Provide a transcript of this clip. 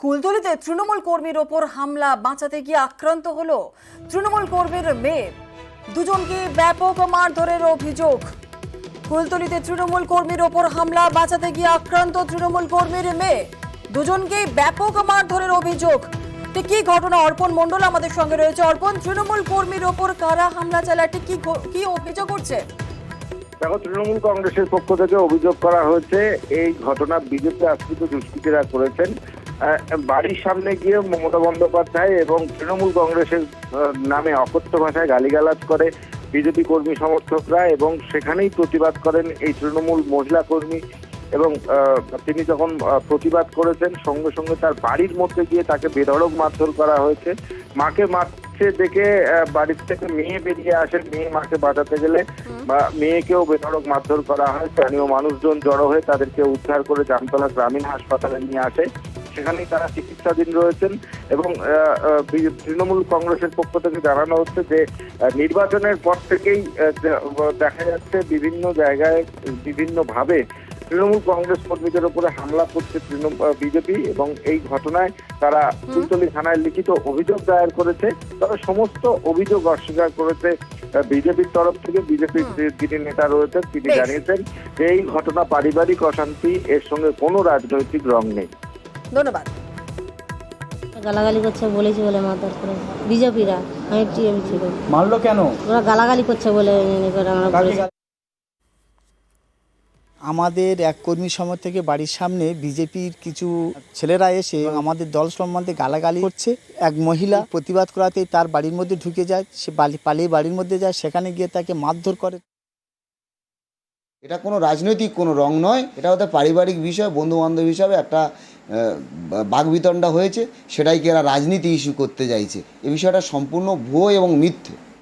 কুলতলিতে তৃণমূল কর্মীর ওপর হামলা, বাঁচাতে গিয়ে আক্রান্ত হলো তৃণমূল কর্মীর মেয়ে। দুজনকে ব্যাপক মারধরের অভিযোগ। কুলতলিতে তৃণমূল কর্মীর ওপর হামলা, বাঁচাতে গিয়ে আক্রান্ত তৃণমূল কর্মীর মেয়ে। দুজনকে ব্যাপক মারধরের অভিযোগ। কি ঘটনা? অর্পণ মণ্ডল আমাদের সঙ্গে রয়েছে। অর্পণ, তৃণমূল কর্মীর ওপর কারা হামলা চালায়, কি অভিযোগ করছে? দেখো, তৃণমূল কংগ্রেসের পক্ষ থেকে অভিযোগ করা হয়েছে এই ঘটনা বিজেপি আশ্রিত দুষ্কৃতীরা করেছেন। বাড়ির সামনে গিয়ে মমতা বন্দ্যোপাধ্যায় এবং তৃণমূল কংগ্রেসের নামে অকথ্য ভাষায় গালিগালাজ করে বিজেপি কর্মী সমর্থকরা, এবং সেখানেই প্রতিবাদ করেন এই তৃণমূল মহিলা কর্মী। এবং তিনি যখন প্রতিবাদ করেছেন, সঙ্গে সঙ্গে তার বাড়ির মধ্যে গিয়ে তাকে বেধড়ক মারধর করা হয়েছে। মাকে মারছে দেখে বাড়ির থেকে মেয়ে বেরিয়ে আসেন। মেয়ে মাকে বাঁচাতে গেলে বা মেয়েকেও বেধড়ক মারধর করা হয়। স্থানীয় মানুষজন জড়ো হয়ে তাদেরকে উদ্ধার করে জামতলা গ্রামীণ হাসপাতালে নিয়ে আসে। সেখানেই তারা চিকিৎসাধীন রয়েছেন। এবং তৃণমূল কংগ্রেসের পক্ষ থেকে জানানো হচ্ছে যে নির্বাচনের পর থেকেই দেখা যাচ্ছে বিভিন্ন জায়গায় বিভিন্নভাবে তৃণমূল কংগ্রেস কর্মীদের উপরে হামলা করছে বিজেপি, এবং এই ঘটনায় তারা কুলতলি থানায় লিখিত অভিযোগ দায়ের করেছে। তবে সমস্ত অভিযোগ অস্বীকার করেছে বিজেপির তরফ থেকে। বিজেপির যিনি নেতা রয়েছেন তিনি জানিয়েছেন যে এই ঘটনা পারিবারিক অশান্তি, এর সঙ্গে কোনো রাজনৈতিক রং নেই। ধন্যবাদ। গালাগালি করছে বলেছি বলে মারধর করে বিজেপিরা। আমি টিএম ছিল। মারলো কেন? ওরা গালাগালি করছে বলে আমাদের এক কর্মী সময় থেকে বাড়ির সামনে বিজেপির কিছু ছেলেরা এসে আমাদের দল সম্বন্ধে গালাগালি করছে। এক মহিলা প্রতিবাদ করাতেই তার বাড়ির মধ্যে ঢুকে যায়। সে পালিয়ে বাড়ির মধ্যে যায়, সেখানে গিয়ে তাকে মারধর করে। এটা কোনো রাজনৈতিক কোনো রং নয়, এটা ওদের পারিবারিক বিষয়, বন্ধুবান্ধব হিসাবে একটা বাকবিতণ্ডা হয়েছে, সেটাইকে এরা রাজনীতি ইস্যু করতে চাইছে। এই বিষয়টা সম্পূর্ণ ভুয়ো এবং মিথ্যে।